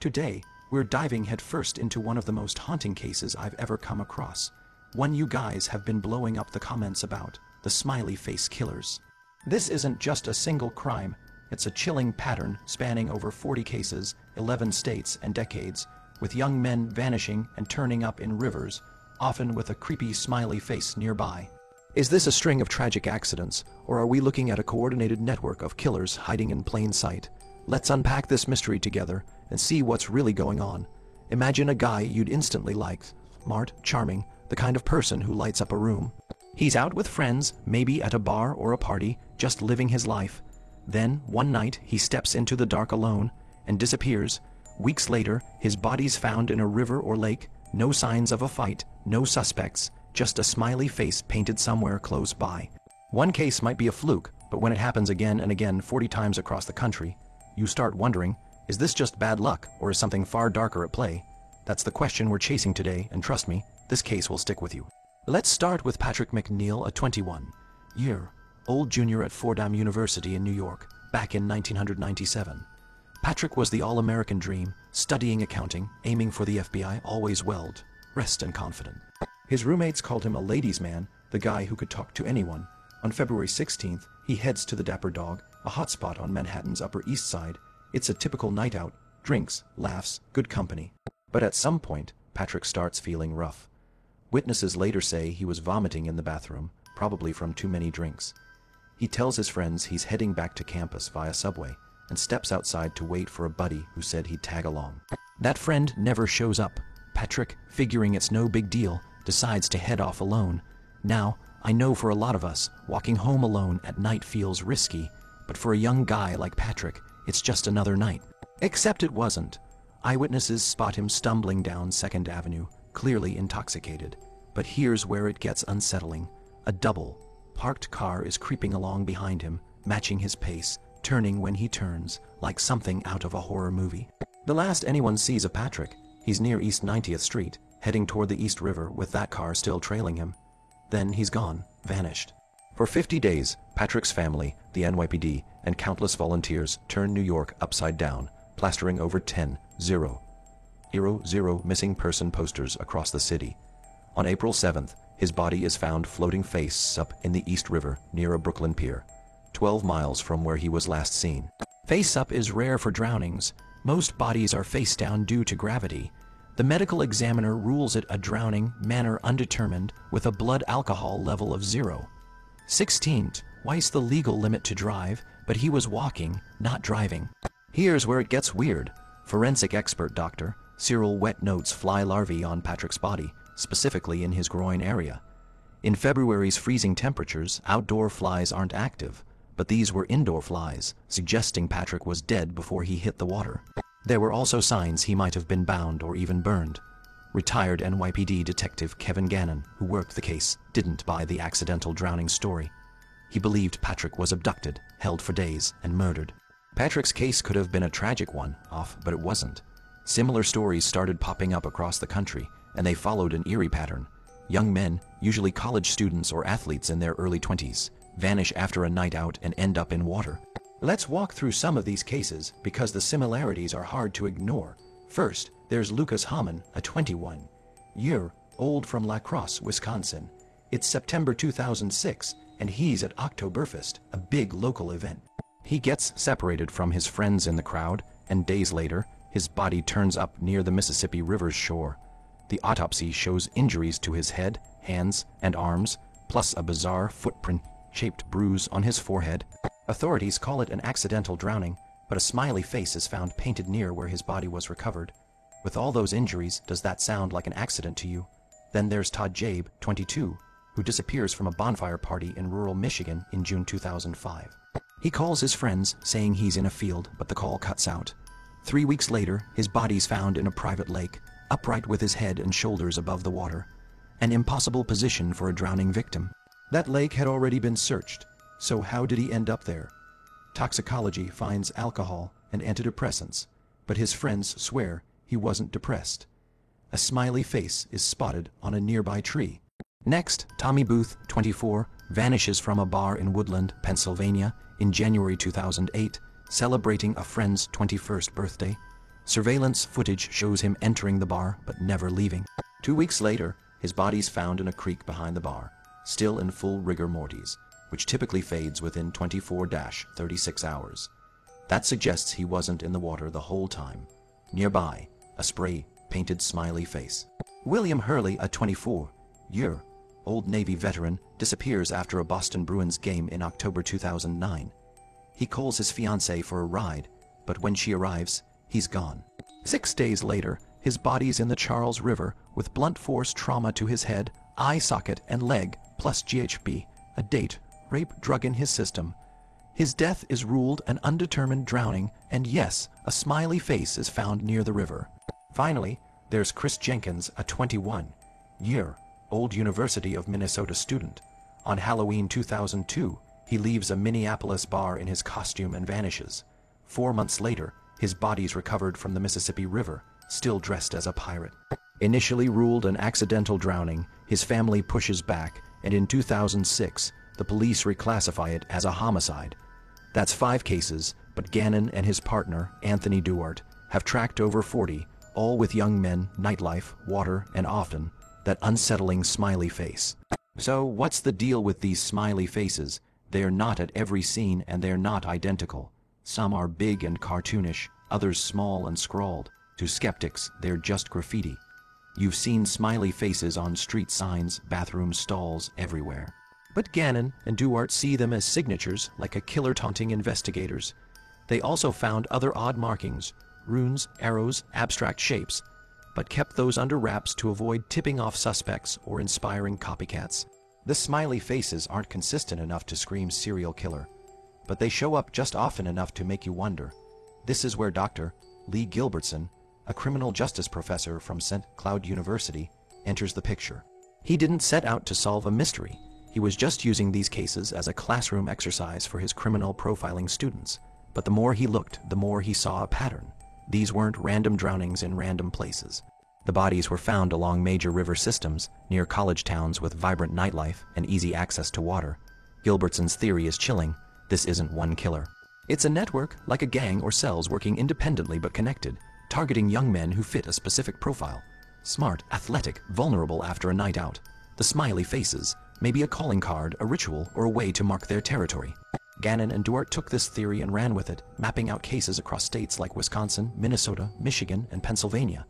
Today, we're diving headfirst into one of the most haunting cases I've ever come across. One you guys have been blowing up the comments about, the smiley face killers. This isn't just a single crime, it's a chilling pattern spanning over 40 cases, 11 states and decades, with young men vanishing and turning up in rivers, often with a creepy smiley face nearby. Is this a string of tragic accidents, or are we looking at a coordinated network of killers hiding in plain sight? Let's unpack this mystery together and see what's really going on. Imagine a guy you'd instantly like, smart, charming, the kind of person who lights up a room. He's out with friends, maybe at a bar or a party, just living his life. Then, one night, he steps into the dark alone and disappears. Weeks later, his body's found in a river or lake, no signs of a fight, no suspects, just a smiley face painted somewhere close by. One case might be a fluke, but when it happens again and again 40 times across the country, you start wondering, is this just bad luck or is something far darker at play? That's the question we're chasing today, and trust me, this case will stick with you. Let's start with Patrick McNeil, a 21-year-old junior at Fordham University in New York, back in 1997. Patrick was the all-American dream, studying accounting, aiming for the FBI, always well-dressed and confident. His roommates called him a ladies' man, the guy who could talk to anyone. On February 16th, he heads to the Dapper Dog, a hotspot on Manhattan's Upper East Side. It's a typical night out, drinks, laughs, good company. But at some point, Patrick starts feeling rough. Witnesses later say he was vomiting in the bathroom, probably from too many drinks. He tells his friends he's heading back to campus via subway, and steps outside to wait for a buddy who said he'd tag along. That friend never shows up. Patrick, figuring it's no big deal, decides to head off alone. Now, I know for a lot of us, walking home alone at night feels risky, but for a young guy like Patrick, it's just another night. Except it wasn't. Eyewitnesses spot him stumbling down 2nd Avenue, clearly intoxicated. But here's where it gets unsettling. A double-parked car is creeping along behind him, matching his pace, turning when he turns, like something out of a horror movie. The last anyone sees of Patrick, he's near East 90th Street, heading toward the East River with that car still trailing him. Then he's gone, vanished. For 50 days, Patrick's family, the NYPD, and countless volunteers turn New York upside down, plastering over 10,000 missing person posters across the city. On April 7th, his body is found floating face up in the East River near a Brooklyn pier, 12 miles from where he was last seen. Face up is rare for drownings. Most bodies are face down due to gravity. The medical examiner rules it a drowning, manner undetermined, with a blood alcohol level of 0.16, twice the legal limit to drive, but he was walking, not driving. Here's where it gets weird. Forensic expert Dr. Cyril Wet notes fly larvae on Patrick's body, specifically in his groin area. In February's freezing temperatures, outdoor flies aren't active, but these were indoor flies, suggesting Patrick was dead before he hit the water. There were also signs he might have been bound or even burned. Retired NYPD detective Kevin Gannon, who worked the case, didn't buy the accidental drowning story. He believed Patrick was abducted, held for days, and murdered. Patrick's case could have been a tragic one, but it wasn't. Similar stories started popping up across the country, and they followed an eerie pattern. Young men, usually college students or athletes in their early 20s, vanish after a night out and end up in water. Let's walk through some of these cases because the similarities are hard to ignore. First, there's Lucas Hamann, a 21-year-old from La Crosse, Wisconsin. It's September 2006, and he's at Oktoberfest, a big local event. He gets separated from his friends in the crowd, and days later, his body turns up near the Mississippi River's shore. The autopsy shows injuries to his head, hands, and arms, plus a bizarre footprint-shaped bruise on his forehead. Authorities call it an accidental drowning, but a smiley face is found painted near where his body was recovered. With all those injuries, does that sound like an accident to you? Then there's Todd Jabe, 22, who disappears from a bonfire party in rural Michigan in June 2005. He calls his friends, saying he's in a field, but the call cuts out. 3 weeks later, his body's found in a private lake, upright with his head and shoulders above the water. An impossible position for a drowning victim. That lake had already been searched, so how did he end up there? Toxicology finds alcohol and antidepressants, but his friends swear he wasn't depressed. A smiley face is spotted on a nearby tree. Next, Tommy Booth, 24, vanishes from a bar in Woodland, Pennsylvania in January 2008, celebrating a friend's 21st birthday. Surveillance footage shows him entering the bar but never leaving. 2 weeks later, his body's found in a creek behind the bar, still in full rigor mortis, which typically fades within 24-36 hours. That suggests he wasn't in the water the whole time. Nearby, a spray-painted smiley face. William Hurley, a 24-year-old Navy veteran, disappears after a Boston Bruins game in October 2009. He calls his fiancée for a ride, but when she arrives, he's gone. 6 days later, his body's in the Charles River with blunt force trauma to his head, eye socket, and leg, plus GHB, a date, rape drug in his system. His death is ruled an undetermined drowning, and yes, a smiley face is found near the river. Finally, there's Chris Jenkins, a 21-year-old University of Minnesota student. On Halloween 2002, he leaves a Minneapolis bar in his costume and vanishes. 4 months later, his body's recovered from the Mississippi River, still dressed as a pirate. Initially ruled an accidental drowning, his family pushes back, and in 2006, the police reclassify it as a homicide. That's 5 cases, but Gannon and his partner, Anthony Duarte, have tracked over 40, all with young men, nightlife, water, and often that unsettling smiley face. So what's the deal with these smiley faces? They're not at every scene and they're not identical. Some are big and cartoonish, others small and scrawled. To skeptics, they're just graffiti. You've seen smiley faces on street signs, bathroom stalls, everywhere. But Gannon and Duarte see them as signatures, like a killer taunting investigators. They also found other odd markings, runes, arrows, abstract shapes, but kept those under wraps to avoid tipping off suspects or inspiring copycats. The smiley faces aren't consistent enough to scream serial killer, but they show up just often enough to make you wonder. This is where Dr. Lee Gilbertson, a criminal justice professor from St. Cloud University, enters the picture. He didn't set out to solve a mystery. He was just using these cases as a classroom exercise for his criminal profiling students. But the more he looked, the more he saw a pattern. These weren't random drownings in random places. The bodies were found along major river systems, near college towns with vibrant nightlife and easy access to water. Gilbertson's theory is chilling. This isn't one killer. It's a network, like a gang or cells working independently but connected, targeting young men who fit a specific profile. Smart, athletic, vulnerable after a night out. The smiley faces, maybe a calling card, a ritual, or a way to mark their territory. Gannon and Duarte took this theory and ran with it, mapping out cases across states like Wisconsin, Minnesota, Michigan, and Pennsylvania.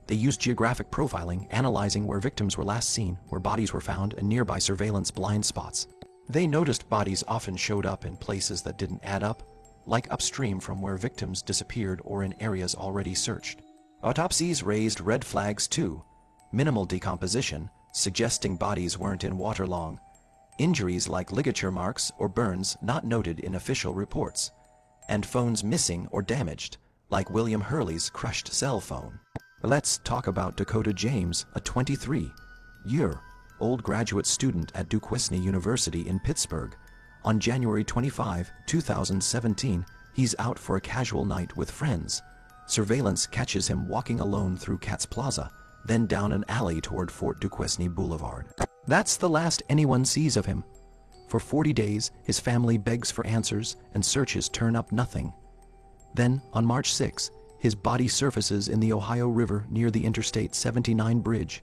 They used geographic profiling, analyzing where victims were last seen, where bodies were found, and nearby surveillance blind spots. They noticed bodies often showed up in places that didn't add up, like upstream from where victims disappeared or in areas already searched. Autopsies raised red flags too. Minimal decomposition, suggesting bodies weren't in water long. Injuries like ligature marks or burns not noted in official reports. And phones missing or damaged, like William Hurley's crushed cell phone. Let's talk about Dakota James, a 23-year-old graduate student at Duquesne University in Pittsburgh. On January 25, 2017, he's out for a casual night with friends. Surveillance catches him walking alone through Katz Plaza, then down an alley toward Fort Duquesne Boulevard. That's the last anyone sees of him. For 40 days, his family begs for answers and searches turn up nothing. Then, on March 6, his body surfaces in the Ohio River near the Interstate 79 bridge,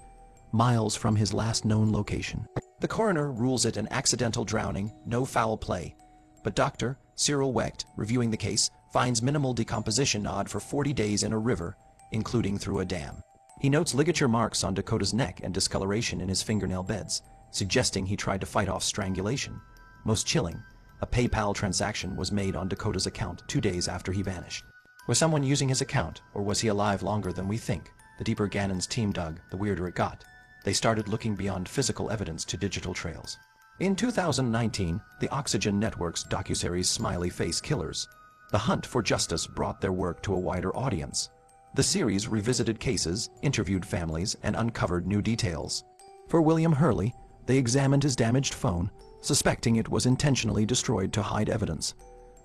miles from his last known location. The coroner rules it an accidental drowning, no foul play. But Dr. Cyril Wecht, reviewing the case, finds minimal decomposition odd for 40 days in a river, including through a dam. He notes ligature marks on Dakota's neck and discoloration in his fingernail beds, suggesting he tried to fight off strangulation. Most chilling, a PayPal transaction was made on Dakota's account 2 days after he vanished. Was someone using his account, or was he alive longer than we think? The deeper Gannon's team dug, the weirder it got. They started looking beyond physical evidence to digital trails. In 2019, the Oxygen Network's docuseries Smiley Face Killers, The Hunt for Justice, brought their work to a wider audience. The series revisited cases, interviewed families, and uncovered new details. For William Hurley, they examined his damaged phone, suspecting it was intentionally destroyed to hide evidence.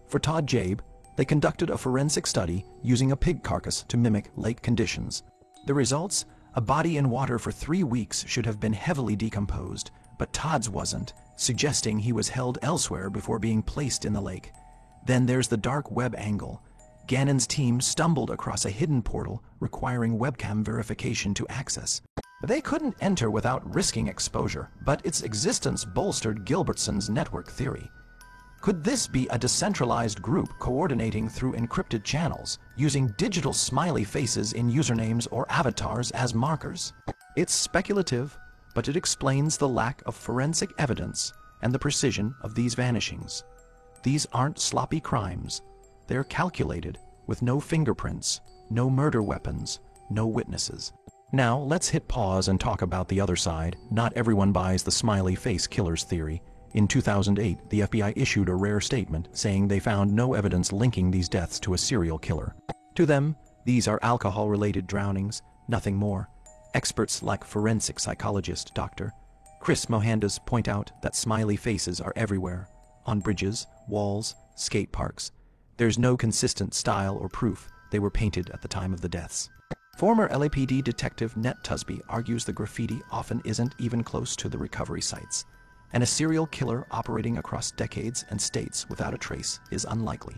For Todd Jabe, they conducted a forensic study using a pig carcass to mimic lake conditions. The results? A body in water for 3 weeks should have been heavily decomposed, but Todd's wasn't, suggesting he was held elsewhere before being placed in the lake. Then there's the dark web angle. Gannon's team stumbled across a hidden portal requiring webcam verification to access. They couldn't enter without risking exposure, but its existence bolstered Gilbertson's network theory. Could this be a decentralized group coordinating through encrypted channels, using digital smiley faces in usernames or avatars as markers? It's speculative, but it explains the lack of forensic evidence and the precision of these vanishings. These aren't sloppy crimes. They're calculated, with no fingerprints, no murder weapons, no witnesses. Now, let's hit pause and talk about the other side. Not everyone buys the smiley face killers theory. In 2008, the FBI issued a rare statement saying they found no evidence linking these deaths to a serial killer. To them, these are alcohol-related drownings, nothing more. Experts like forensic psychologist Dr. Chris Mohandas point out that smiley faces are everywhere, on bridges, walls, skate parks. There's no consistent style or proof they were painted at the time of the deaths. Former LAPD detective Ned Tusby argues the graffiti often isn't even close to the recovery sites, and a serial killer operating across decades and states without a trace is unlikely.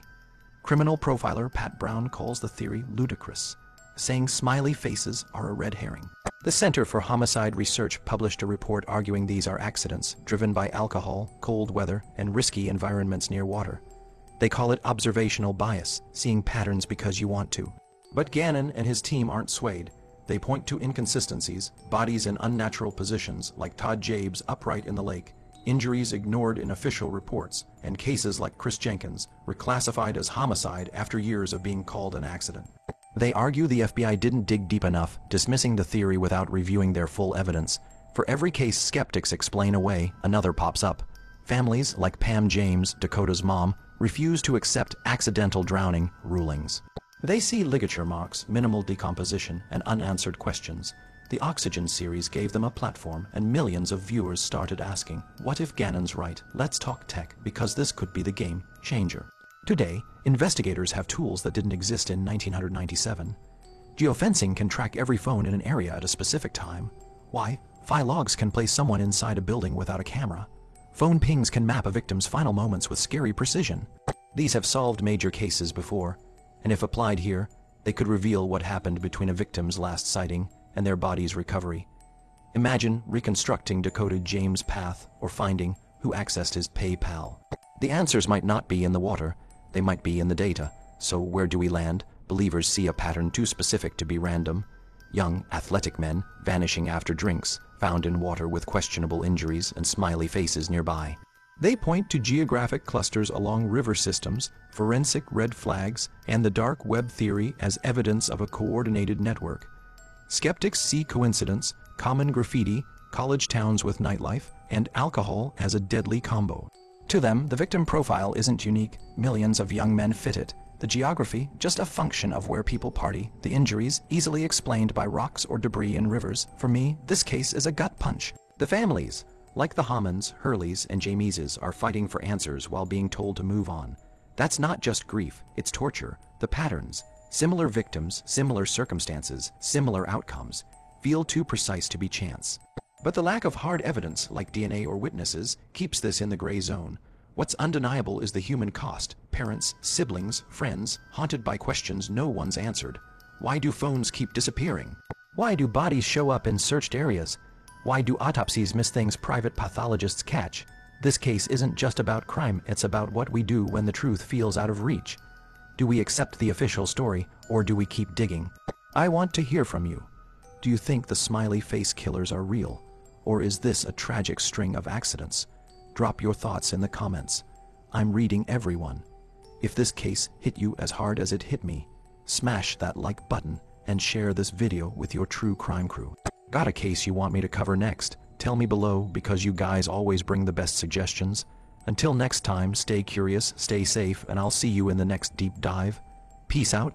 Criminal profiler Pat Brown calls the theory ludicrous, saying smiley faces are a red herring. The Center for Homicide Research published a report arguing these are accidents driven by alcohol, cold weather, and risky environments near water. They call it observational bias, seeing patterns because you want to. But Gannon and his team aren't swayed. They point to inconsistencies, bodies in unnatural positions like Todd Jabes upright in the lake, injuries ignored in official reports, and cases like Chris Jenkins, reclassified as homicide after years of being called an accident. They argue the FBI didn't dig deep enough, dismissing the theory without reviewing their full evidence. For every case skeptics explain away, another pops up. Families like Pam James, Dakota's mom, refuse to accept accidental drowning rulings. They see ligature marks, minimal decomposition, and unanswered questions. The Oxygen series gave them a platform, and millions of viewers started asking, what if Gannon's right? Let's talk tech, because this could be the game changer. Today, investigators have tools that didn't exist in 1997. Geofencing can track every phone in an area at a specific time. Wi-Fi logs can place someone inside a building without a camera. Phone pings can map a victim's final moments with scary precision. These have solved major cases before, and if applied here, they could reveal what happened between a victim's last sighting and their body's recovery. Imagine reconstructing Dakota James' path or finding who accessed his PayPal. The answers might not be in the water, they might be in the data. So where do we land? Believers see a pattern too specific to be random. Young, athletic men vanishing after drinks, found in water with questionable injuries and smiley faces nearby. They point to geographic clusters along river systems, forensic red flags, and the dark web theory as evidence of a coordinated network. Skeptics see coincidence, common graffiti, college towns with nightlife, and alcohol as a deadly combo. To them, the victim profile isn't unique. Millions of young men fit it. The geography, just a function of where people party. The injuries, easily explained by rocks or debris in rivers. For me, this case is a gut punch. The families, like the Hammonds, Hurleys, and Jameses, are fighting for answers while being told to move on. That's not just grief, it's torture. The patterns, similar victims, similar circumstances, similar outcomes, feel too precise to be chance. But the lack of hard evidence, like DNA or witnesses, keeps this in the gray zone. What's undeniable is the human cost. Parents, siblings, friends, haunted by questions no one's answered. Why do phones keep disappearing? Why do bodies show up in searched areas? Why do autopsies miss things private pathologists catch? This case isn't just about crime, it's about what we do when the truth feels out of reach. Do we accept the official story, or do we keep digging? I want to hear from you. Do you think the smiley face killers are real? Or is this a tragic string of accidents? Drop your thoughts in the comments. I'm reading everyone. If this case hit you as hard as it hit me, smash that like button and share this video with your true crime crew. Got a case you want me to cover next? Tell me below, because you guys always bring the best suggestions. Until next time, stay curious, stay safe, and I'll see you in the next deep dive. Peace out.